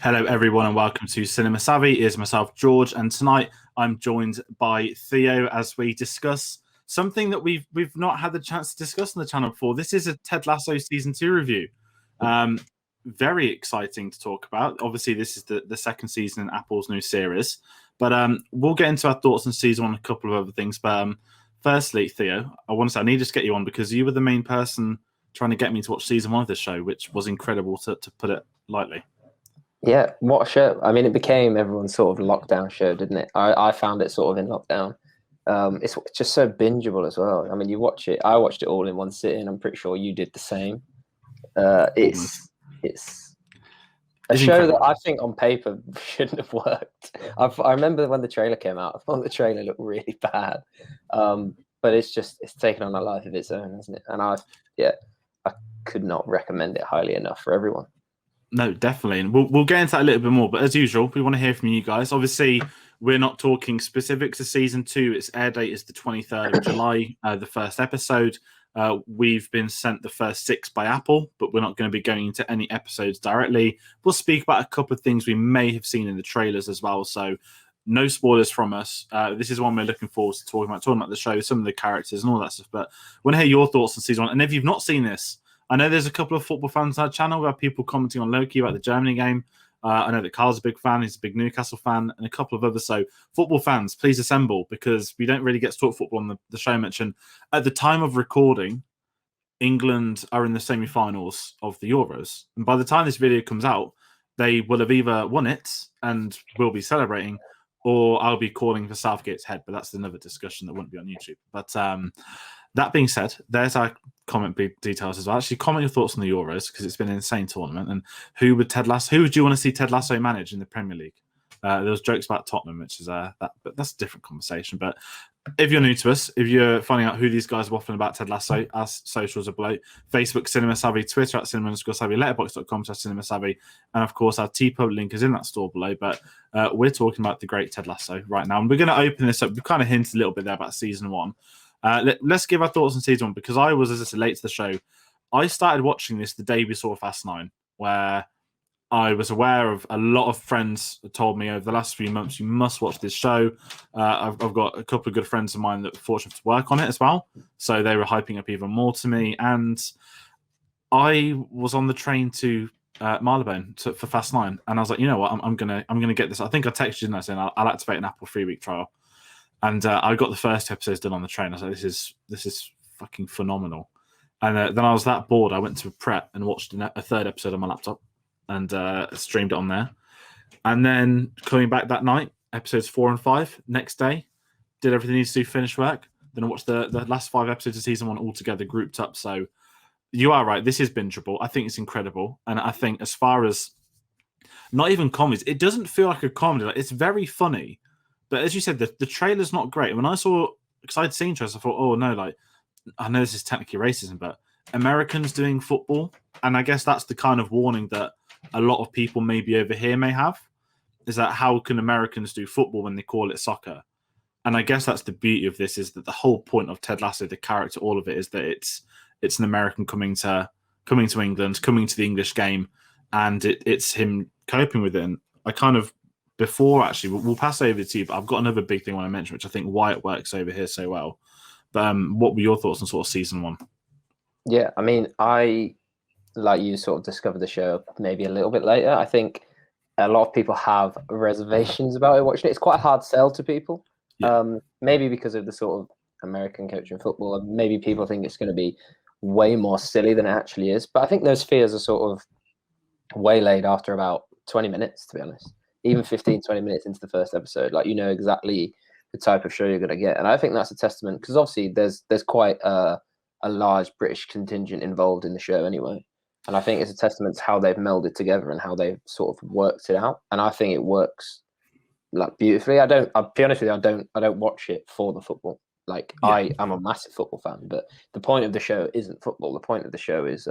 Hello, everyone, and welcome to Cinema Savvy. It is myself, George, and tonight I'm joined by Theo as we discuss something that we've not had the chance to discuss on the channel before. This is a Ted Lasso season 2 review. Very exciting to talk about. Obviously, this is the second season in Apple's new series, but we'll get into our thoughts on season 1 and a couple of other things. But firstly, Theo, I need to just get you on because you were the main person trying to get me to watch season 1 of this show, which was incredible to put it lightly. Yeah, what a show. I mean, it became everyone's sort of lockdown show, didn't it? I found it sort of in lockdown. It's just so bingeable as well. I mean, you watch it. I watched it all in one sitting. I'm pretty sure you did the same. It's a show that I think on paper shouldn't have worked. I remember when the trailer came out, I thought the trailer looked really bad. But it's taken on a life of its own, hasn't it? And I could not recommend it highly enough for everyone. No, definitely. And we'll get into that a little bit more. But as usual, we want to hear from you guys. Obviously, we're not talking specifics of season 2. Its air date is the 23rd of July, the first episode. We've been sent the first 6 by Apple, but we're not going to be going into any episodes directly. We'll speak about a couple of things we may have seen in the trailers as well. So no spoilers from us. This is one we're looking forward to talking about the show, some of the characters and all that stuff. But I want to hear your thoughts on season 1. And if you've not seen this, I know there's a couple of football fans on our channel. We have people commenting on Loki about the Germany game. I know that Carl's a big fan. He's a big Newcastle fan and a couple of others. So football fans, please assemble because we don't really get to talk football on the show much. And at the time of recording, England are in the semi-finals of the Euros. And by the time this video comes out, they will have either won it and will be celebrating, or I'll be calling for Southgate's head. But that's another discussion that won't be on YouTube. But that being said, there's our comment details as well. Actually, comment your thoughts on the Euros because it's been an insane tournament. And who would you want to see Ted Lasso manage in the Premier League? There was jokes about Tottenham, which is but that's a different conversation. But if you're new to us, if you're finding out who these guys are waffling about Ted Lasso, our socials are below. Facebook, Cinema Savvy, Twitter at Cinema_Savvy, letterboxd.com/Cinema Savvy, and of course our TPub link is in that store below. But we're talking about the great Ted Lasso right now, and we're going to open this up. We kind of hinted a little bit there about season 1. Let's give our thoughts on season 1 because I was, as I said, late to the show. I started watching this the day we saw Fast 9, where I was aware of a lot of friends that told me over the last few months, you must watch this show. I've got a couple of good friends of mine that were fortunate to work on it as well. So they were hyping up even more to me. And I was on the train to Marylebone for Fast 9. And I was like, you know what, I'm gonna get this. I think I texted you and I said, I'll activate an Apple 3-week trial. And I got the first episodes done on the train. I was like, this is fucking phenomenal. And then I was that bored, I went to prep and watched a third episode on my laptop and streamed it on there. And then coming back that night, episodes 4 and 5, next day, did everything I needed to do, finish work. Then I watched the last 5 episodes of season 1 all together, grouped up. So you are right, this is bingeable. I think it's incredible. And I think as far as not even comedies, it doesn't feel like a comedy. Like, it's very funny. But as you said, the trailer's not great. When I saw, because I'd seen trailers, I thought, oh no, like, I know this is technically racism, but Americans doing football, and I guess that's the kind of warning that a lot of people maybe over here may have, is that how can Americans do football when they call it soccer? And I guess that's the beauty of this, is that the whole point of Ted Lasso, the character, all of it, is that it's an American coming to England, coming to the English game, and it's him coping with it. And I kind of, before actually, we'll pass over to you, but I've got another big thing I want to mention, which I think why it works over here so well. But what were your thoughts on sort of season 1? Yeah, I mean, I, like you, sort of discovered the show maybe a little bit later. I think a lot of people have reservations about it watching it. It's quite a hard sell to people. Yeah. Maybe because of the sort of American culture in football, and maybe people think it's going to be way more silly than it actually is. But I think those fears are sort of waylaid after about 20 minutes, to be honest. Even 15, 20 minutes into the first episode, like, you know exactly the type of show you're going to get. And I think that's a testament, because obviously there's quite a large British contingent involved in the show anyway. And I think it's a testament to how they've melded together and how they've sort of worked it out. And I think it works like beautifully. I'll be honest with you, I don't watch it for the football. Like, yeah. I'm a massive football fan, but the point of the show isn't football. The point of the show is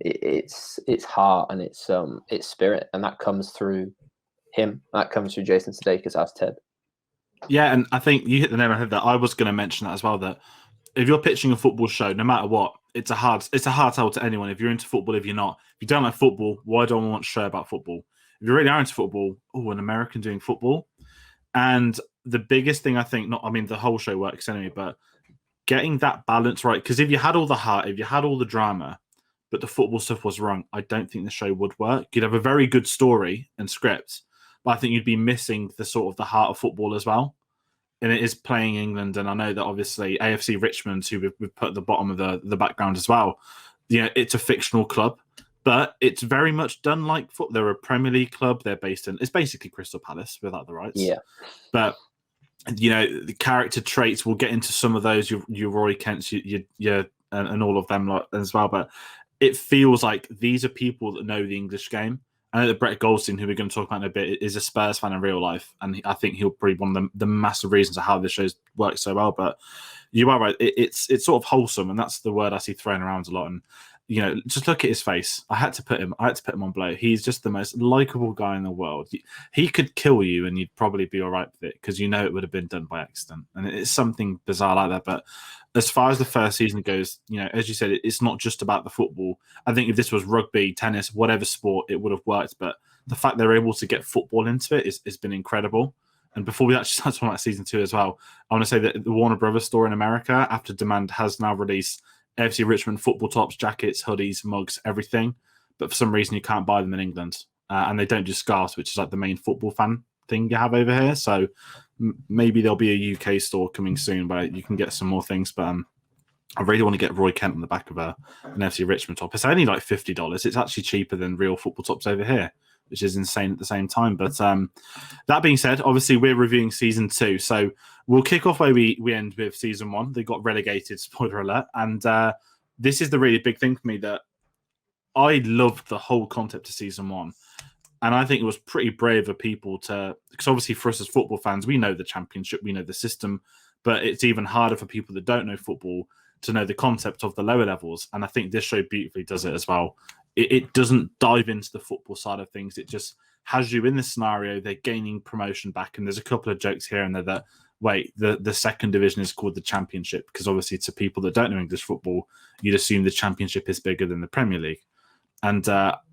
it's heart and it's spirit, and that comes through him. That comes through Jason Sudekis as Ted. Yeah, and I think you hit the nail on the head that I was going to mention that as well, that if you're pitching a football show, no matter what, it's a hard sell to anyone. If you're into football, if you're not, if you don't like football, why don't I want a show about football? if you really are into football, an American doing football. And the biggest thing I think, the whole show works anyway, but getting that balance right. Because if you had all the heart, if you had all the drama, but the football stuff was wrong, I don't think the show would work. You'd have a very good story and script, but I think you'd be missing the sort of the heart of football as well. And it is playing England, and I know that obviously AFC Richmond, who we've put at the bottom of the background as well, it's a fictional club, but it's very much done like football. They're a Premier League club. They're it's basically Crystal Palace without the rights. Yeah. But the character traits, we'll get into some of those. Your Roy Kents, and all of them as well. But it feels like these are people that know the English game. I know that Brett Goldstein, who we're going to talk about in a bit, is a Spurs fan in real life, and I think he'll probably one of the massive reasons of how this show's worked so well. But you are right; it's sort of wholesome, and that's the word I see thrown around a lot. And just look at his face. I had to put him on blow. He's just the most likable guy in the world. He could kill you, and you'd probably be all right with it because it would have been done by accident. And it's something bizarre like that. But as far as the first season goes, as you said, it's not just about the football. I think if this was rugby, tennis, whatever sport, it would have worked. But the fact they're able to get football into it has been incredible. And before we actually start talking about season 2 as well, I want to say that the Warner Brothers store in America, after Demand, has now released AFC Richmond football tops, jackets, hoodies, mugs, everything. But for some reason, you can't buy them in England. And they don't do scarves, which is like the main football fan thing you have over here. So maybe there'll be a UK store coming soon where you can get some more things. But I really want to get Roy Kent on the back of an AFC Richmond top. It's only like $50. It's actually cheaper than real football tops over here, which is insane at the same time. But that being said, obviously we're reviewing season 2. So we'll kick off where we end with season 1. They got relegated, spoiler alert. And this is the really big thing for me, that I loved the whole concept of season 1. And I think it was pretty brave of people because obviously for us as football fans, we know the championship, we know the system, but it's even harder for people that don't know football to know the concept of the lower levels. And I think this show beautifully does it as well. It doesn't dive into the football side of things. It just has you in the scenario. They're gaining promotion back. And there's a couple of jokes here and there that, wait, the second division is called the Championship, because obviously to people that don't know English football, you'd assume the Championship is bigger than the Premier League. And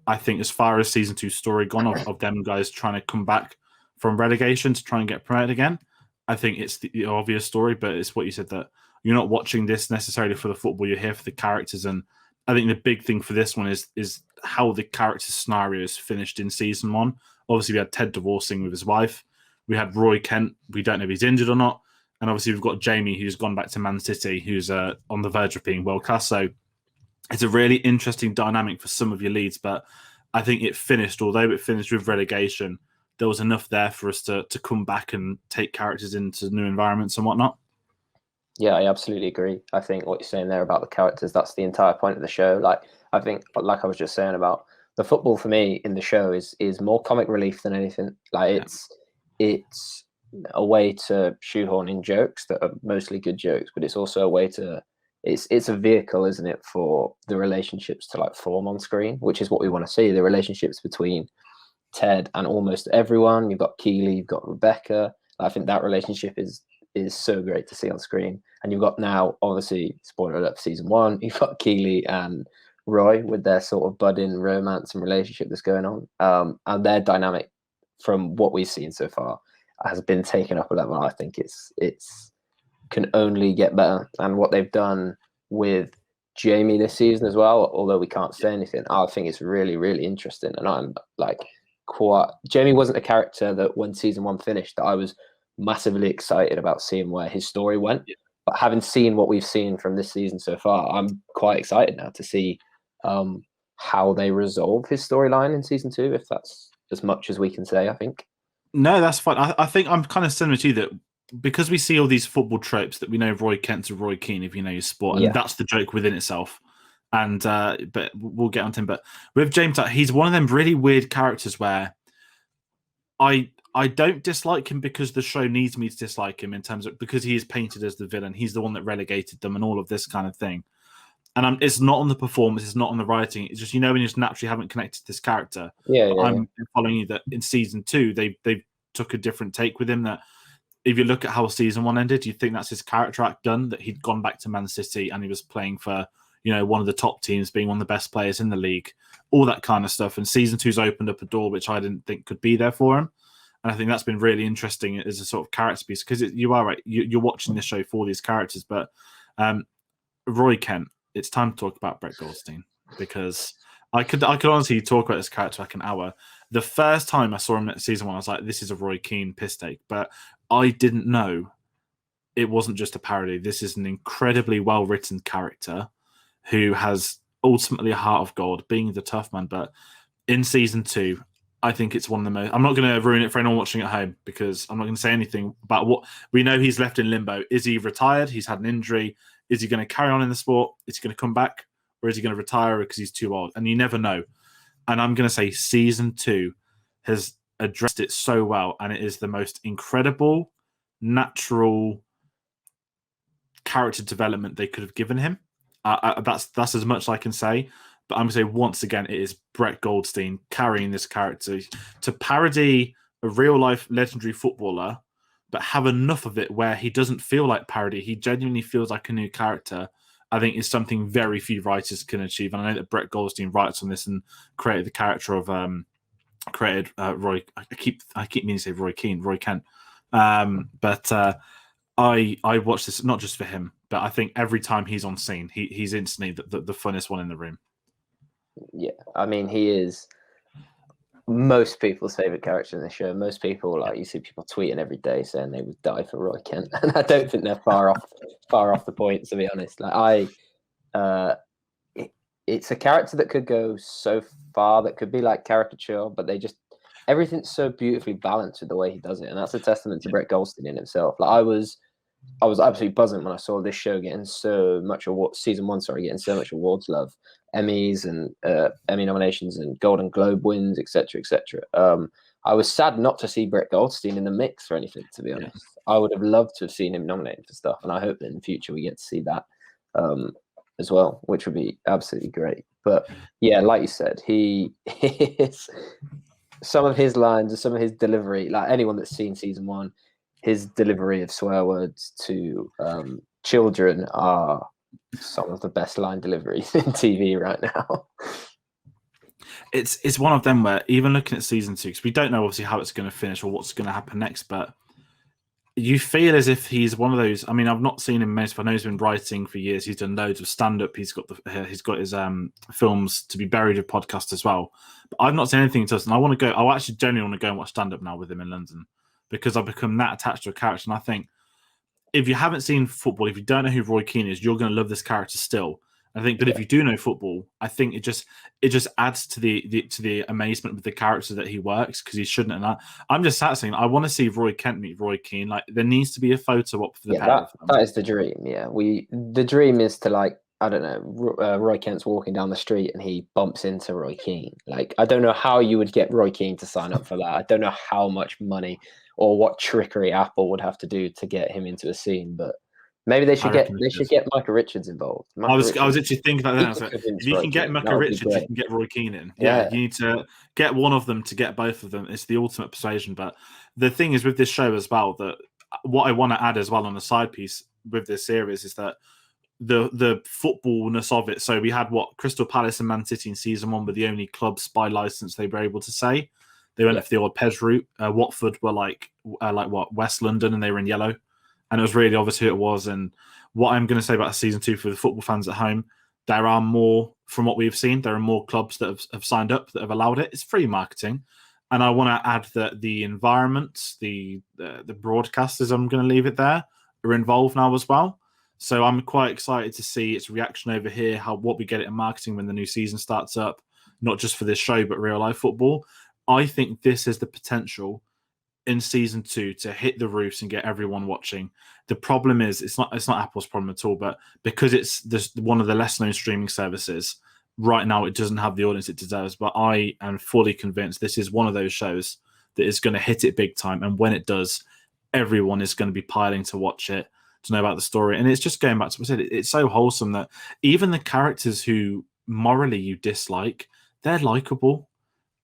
I think as far as season 2 story gone of them guys trying to come back from relegation to try and get promoted again, I think it's the obvious story, but it's what you said, that you're not watching this necessarily for the football. You're here for the characters. And I think the big thing for this one is how the character scenarios finished in season 1. Obviously, we had Ted divorcing with his wife. We had Roy Kent. We don't know if he's injured or not. And obviously, we've got Jamie, who's gone back to Man City, who's on the verge of being world class. So it's a really interesting dynamic for some of your leads. But I think although it finished with relegation, there was enough there for us to come back and take characters into new environments and whatnot. Yeah, I absolutely agree. I think what you're saying there about the characters, that's the entire point of the show. I think, like I was just saying about the football for me in the show is more comic relief than anything. It's a way to shoehorn in jokes that are mostly good jokes, but it's also a way to it's a vehicle, isn't it, for the relationships to form on screen, which is what we want to see. The relationships between Ted and almost everyone. You've got Keeley, you've got Rebecca. I think that relationship is so great to see on screen. And you've got now, obviously, spoiler alert for season 1, you've got Keeley and Roy with their sort of budding romance and relationship that's going on. And their dynamic, from what we've seen so far, has been taken up a level. I think it's can only get better. And what they've done with Jamie this season as well, although we can't say anything, I think it's really, really interesting. And I'm Jamie wasn't a character that when season 1 finished that I was massively excited about seeing where his story went. Yeah. But having seen what we've seen from this season so far, I'm quite excited now to see how they resolve his storyline in season 2, if that's as much as we can say, I think. No, that's fine. I think I'm kind of similar to you, that because we see all these football tropes that we know Roy Kent's a Roy Keane, if you know your sport, and that's the joke within itself. And but we'll get on to him. But with James, he's one of them really weird characters where I don't dislike him because the show needs me to dislike him, in terms of because he is painted as the villain. He's the one that relegated them and all of this kind of thing. And it's not on the performance, it's not on the writing. It's just, when you just naturally haven't connected to this character. I'm following you that in season 2, they took a different take with him. That if you look at how season 1 ended, you think that's his character act done, that he'd gone back to Man City and he was playing for, one of the top teams, being one of the best players in the league. all that kind of stuff. And season 2's opened up a door which I didn't think could be there for him. And I think that's been really interesting as a sort of character piece, because you are right. You're watching this show for these characters. But Roy Kent, it's time to talk about Brett Goldstein, because I could honestly talk about this character like an hour. The first time I saw him at season 1, I was like, this is a Roy Keane piss take. But I didn't know it wasn't just a parody. This is an incredibly well-written character who has ultimately a heart of gold, being the tough man. But in season 2, I think it's one of the most... I'm not going to ruin it for anyone watching at home, because I'm not going to say anything about what... We know he's left in limbo. Is he retired? He's had an injury. Is he going to carry on in the sport? Is he going to come back? Or is he going to retire because he's too old? And you never know. And I'm going to say season 2 has addressed it so well, and it is the most incredible, natural character development they could have given him. That's as much as I can say. But I'm going to say, once again, it is Brett Goldstein carrying this character to parody a real-life legendary footballer, but have enough of it where he doesn't feel like parody. He genuinely feels like a new character. I think is something very few writers can achieve. And I know that Brett Goldstein writes on this and created the character of Roy. I keep meaning to say Roy Keane, Roy Kent. But I watch this not just for him, but I think every time he's on scene, he's instantly the funnest one in the room. Yeah, I mean, he is most people's favorite character in the show. Most people, like, you see people tweeting every day saying they would die for Roy Kent, and I don't think they're far off the point, to be honest. Like, it's a character that could go so far, that could be like caricature, but everything's so beautifully balanced with the way he does it, and that's a testament to Brett Goldstein in himself. Like, I was absolutely buzzing when I saw this show getting so much season 1, getting so much awards love, Emmys and Emmy nominations and Golden Globe wins, etc., etc. I was sad not to see Brett Goldstein in the mix or anything, to be honest. I would have loved to have seen him nominated for stuff, and I hope that in the future we get to see that as well, which would be absolutely great. But yeah, like you said, he is, some of his lines and some of his delivery, like anyone that's seen season 1, his delivery of swear words to children are some of the best line deliveries in TV right now. It's one of them where, even looking at season 2, because we don't know obviously how it's going to finish or what's going to happen next, but you feel as if he's one of those. I mean, I've not seen him most, but I know he's been writing for years. He's done loads of stand-up. He's got his films to be buried with podcast as well. But I've not seen anything to us, and I want to go. I actually genuinely want to go and watch stand-up now with him in London, because I've become that attached to a character. And I think if you haven't seen football, if you don't know who Roy Keane is, you're going to love this character still. I think, but if you do know football, I think it just adds to the amazement with the character that he works, because he shouldn't. And I'm just sat saying, I want to see Roy Kent meet Roy Keane. Like, there needs to be a photo up for the pair of them. That is the dream. Yeah, the dream is to, like, I don't know, Roy Kent's walking down the street and he bumps into Roy Keane. Like, I don't know how you would get Roy Keane to sign up for that. I don't know how much money or what trickery Apple would have to do to get him into a scene, but maybe they should get Micah Richards involved. I was actually thinking about that. Like, if you can get Micah Richards, you can get Roy Keane in. Yeah, you need to get one of them to get both of them. It's the ultimate persuasion. But the thing is with this show as well, that what I want to add as well on the side piece with this series is that the footballness of it. So we had Crystal Palace and Man City in season 1 were the only clubs by license they were able to say. They went for the old Pez route. Watford were like West London, and they were in yellow. And it was really obvious who it was. And what I'm going to say about season 2 for the football fans at home, there are more, from what we've seen, there are more clubs that have signed up, that have allowed it. It's free marketing. And I want to add that the environment, the broadcasters, I'm going to leave it there, are involved now as well. So I'm quite excited to see its reaction over here, what we get it in marketing when the new season starts up, not just for this show, but real life football. I think this is the potential in season 2 to hit the roofs and get everyone watching. The problem is it's not Apple's problem at all, but because it's one of the less known streaming services right now, it doesn't have the audience it deserves. But I am fully convinced this is one of those shows that is going to hit it big time, and when it does, everyone is going to be piling to watch it, to know about the story. And it's just going back to what I said, it's so wholesome that even the characters who morally you dislike, they're likable.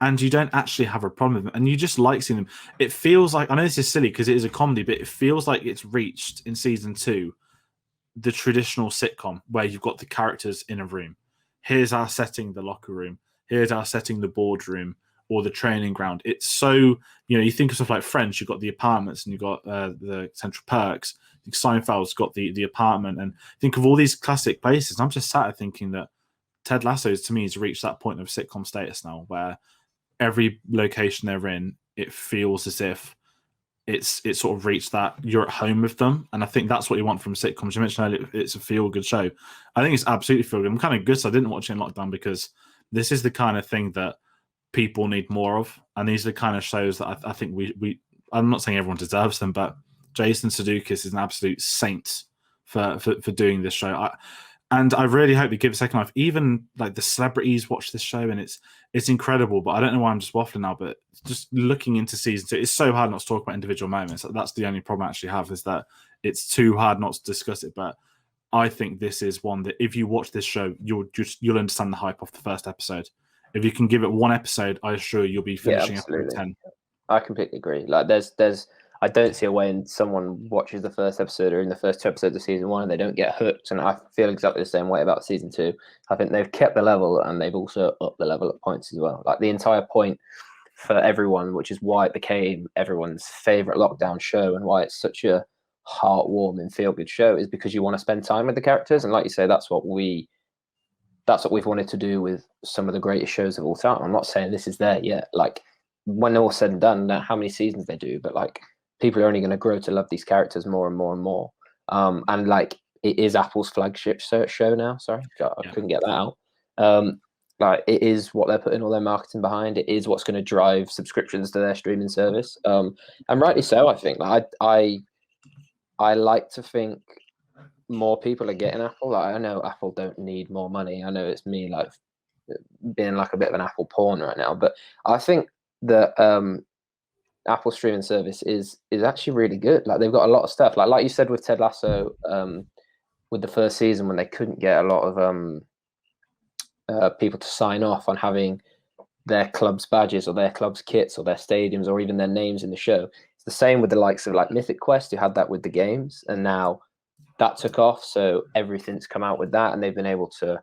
And you don't actually have a problem with them. And you just like seeing them. It feels like, I know this is silly because it is a comedy, but it feels like it's reached in season 2 the traditional sitcom where you've got the characters in a room. Here's our setting, the locker room. Here's our setting the boardroom or the training ground. It's so, you think of stuff like Friends, you've got the apartments and you've got the Central Perks. I think Seinfeld's got the apartment, and think of all these classic places. I'm just sat there thinking that Ted Lasso, to me, has reached that point of sitcom status now where every location they're in, it feels as if it's sort of reached that you're at home with them. And I think that's what you want from sitcoms. You mentioned earlier, it's a feel-good show. I think it's absolutely feel-good. I'm kind of good, so I didn't watch it in lockdown because this is the kind of thing that people need more of. And these are the kind of shows that I think I'm not saying everyone deserves them, but Jason Sudekis is an absolute saint for doing this show. And I really hope they give it a second life. Even like the celebrities watch this show, and it's incredible. But I don't know why I'm just waffling now. But just looking into season 2, it's so hard not to talk about individual moments. That's the only problem I actually have, is that it's too hard not to discuss it. But I think this is one that if you watch this show, you'll understand the hype off the first episode. If you can give it one episode, I assure you'll be finishing episode 10. I completely agree. Like there's I don't see a way in someone watches the first episode or in the first 2 episodes of season 1 and they don't get hooked. And I feel exactly the same way about season 2. I think they've kept the level and they've also upped the level at points as well. Like the entire point for everyone, which is why it became everyone's favorite lockdown show and why it's such a heartwarming, feel-good show, is because you want to spend time with the characters. And like you say, that's what we've wanted to do with some of the greatest shows of all time. I'm not saying this is there yet. Like when all said and done, how many seasons they do, but like people are only going to grow to love these characters more and more and more. And like it is Apple's flagship show now. Sorry, I couldn't get that out. Like it is what they're putting all their marketing behind. It is what's going to drive subscriptions to their streaming service. And rightly so, I think. Like I like to think more people are getting Apple. Like I know Apple don't need more money. I know it's me like being like a bit of an Apple pawn right now, but I think that Apple streaming service is actually really good. Like they've got a lot of stuff. Like you said with Ted Lasso, with the first season when they couldn't get a lot of people to sign off on having their club's badges or their club's kits or their stadiums or even their names in the show. It's the same with the likes of like Mythic Quest, who had that with the games, and now that took off. So everything's come out with that, and they've been able to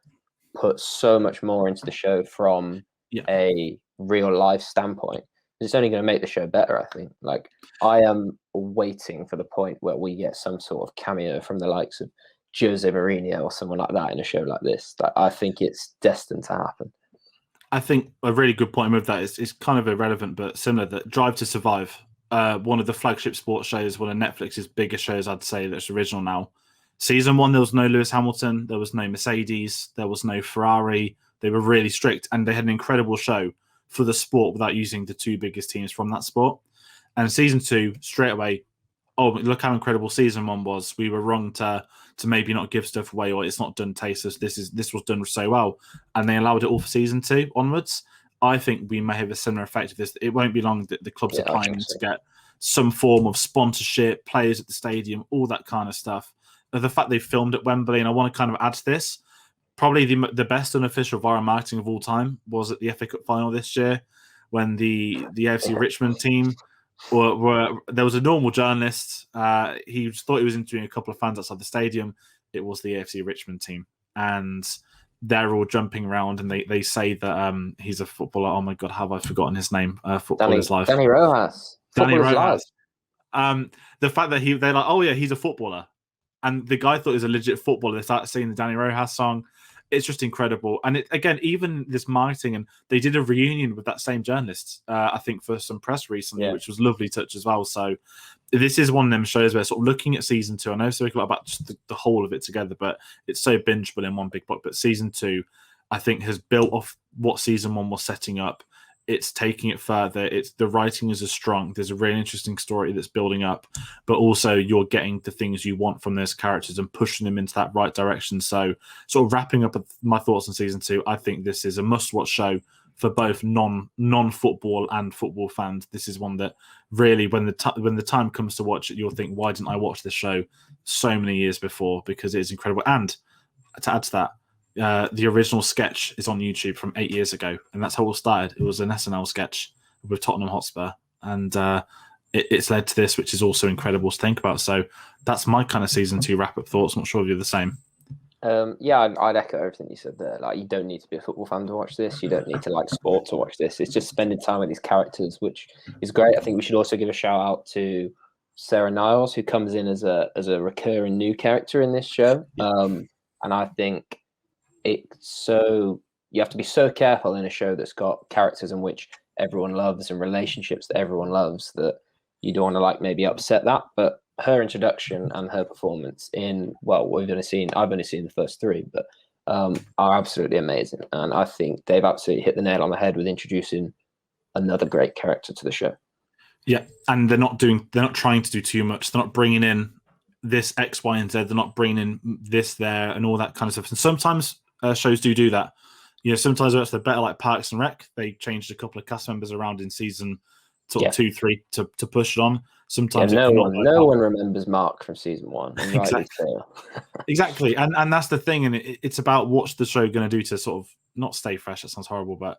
put so much more into the show from a real life standpoint. It's only going to make the show better, I think. Like I am waiting for the point where we get some sort of cameo from the likes of Jose Mourinho or someone like that in a show like this. Like, I think it's destined to happen. I think a really good point with that is kind of irrelevant but similar, that Drive to Survive, one of the flagship sports shows, one of Netflix's biggest shows, I'd say, that's original now. Season 1, there was no Lewis Hamilton, there was no Mercedes, there was no Ferrari. They were really strict, and they had an incredible show for the sport without using the 2 biggest teams from that sport. And season 2, straight away, oh, look how incredible season 1 was. We were wrong to maybe not give stuff away, or it's not done tasteless. This was done so well. And they allowed it all for season 2 onwards. I think we may have a similar effect of this. It won't be long that the clubs are planning to get some form of sponsorship, players at the stadium, all that kind of stuff. The fact they filmed at Wembley, and I want to kind of add to this, probably the best unofficial viral marketing of all time was at the FA Cup final this year, when the AFC Richmond team there was a normal journalist. He thought he was interviewing a couple of fans outside the stadium. It was the AFC Richmond team, and they're all jumping around, and they say that he's a footballer. Oh my god, have I forgotten his name? Footballer's life. Danny Rojas. Danny Rojas. The fact that they're like, oh yeah, he's a footballer, and the guy thought he was a legit footballer. They started singing the Danny Rojas song. It's just incredible. And again, even this marketing, and they did a reunion with that same journalist, I think, for some press recently, which was a lovely touch as well. So this is one of them shows where sort of looking at season 2, I know so a lot about just the whole of it together, but it's so bingeable in one big book. But season 2, I think, has built off what season 1 was setting up. It's taking it further. The writing is as strong. There's a really interesting story that's building up, but also you're getting the things you want from those characters and pushing them into that right direction. So, sort of wrapping up my thoughts on season 2, I think this is a must-watch show for both non-football and football fans. This is one that really, when the time comes to watch it, you'll think, why didn't I watch this show so many years before? Because it is incredible. And to add to that, the original sketch is on YouTube from 8 years ago, and that's how it all started. It was an SNL sketch with Tottenham Hotspur, and it's led to this, which is also incredible to think about. So that's my kind of season 2 wrap-up thoughts. I'm not sure if you're the same. Yeah, I'd echo everything you said there. Like, you don't need to be a football fan to watch this. You don't need to like sport to watch this. It's just spending time with these characters, which is great. I think we should also give a shout out to Sarah Niles, who comes in as a recurring new character in this show. And I think you have to be so careful in a show that's got characters in which everyone loves and relationships that everyone loves that you don't want to like maybe upset that. But her introduction and her performance in I've only seen the first three, but are absolutely amazing. And I think they've absolutely hit the nail on the head with introducing another great character to the show. Yeah, and they're not trying to do too much. They're not bringing in this X, Y, and Z. They're not bringing in this, there, and all that kind of stuff. And sometimes shows do that. Sometimes they're better, like Parks and Rec. They changed a couple of cast members around in season 2, 3 to push it on. Sometimes no one remembers Mark from season 1. Exactly, and that's the thing, and it's about what's the show going to do to sort of not stay fresh. That sounds horrible, but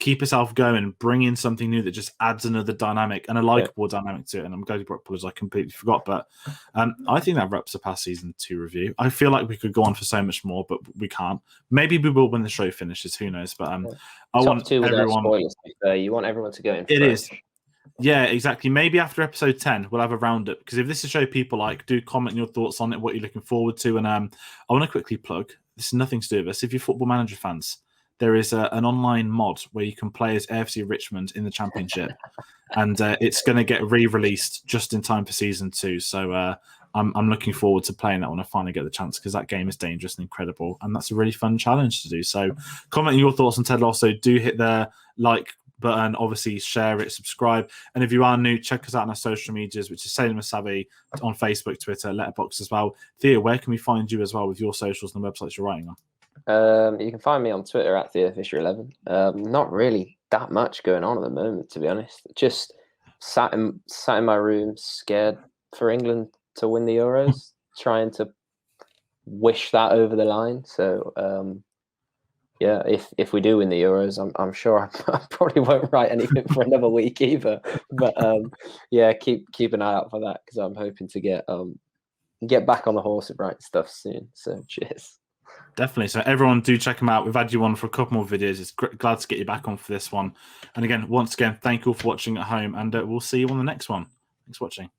keep yourself going, bring in something new that just adds another dynamic and a likable dynamic to it. And I'm glad you brought up, I completely forgot, but I think that wraps up our season 2 review. I feel like we could go on for so much more, but we can't. Maybe we will when the show finishes. Who knows? But I want everyone. Spoilers, you want everyone to go in. It is. Yeah, exactly. Maybe after episode 10, we'll have a roundup, because if this is a show people like, do comment your thoughts on it, what you're looking forward to. And I want to quickly plug, this is nothing to do with this. If you're Football Manager fans, there is an online mod where you can play as AFC Richmond in the Championship, and it's going to get re-released just in time for season 2. So I'm looking forward to playing that when I finally get the chance, because that game is dangerous and incredible, and that's a really fun challenge to do. So comment your thoughts on Ted Lasso. Do hit the like button, obviously share it, subscribe, and if you are new, check us out on our social medias, which is Salem Savvy on Facebook, Twitter, Letterboxd as well. Theo, where can we find you as well with your socials and the websites you're writing on? You can find me on Twitter at TheoFisher11. Not really that much going on at the moment, to be honest. Just sat in my room, scared for England to win the Euros, trying to wish that over the line. So yeah, if we do win the Euros, I'm sure I probably won't write anything for another week either. But yeah, keep an eye out for that, because I'm hoping to get back on the horse of writing stuff soon. So cheers. Definitely. So everyone do check them out. We've had you on for a couple more videos. It's glad to get you back on for this one. And again, once again, thank you all for watching at home, and we'll see you on the next one. Thanks for watching.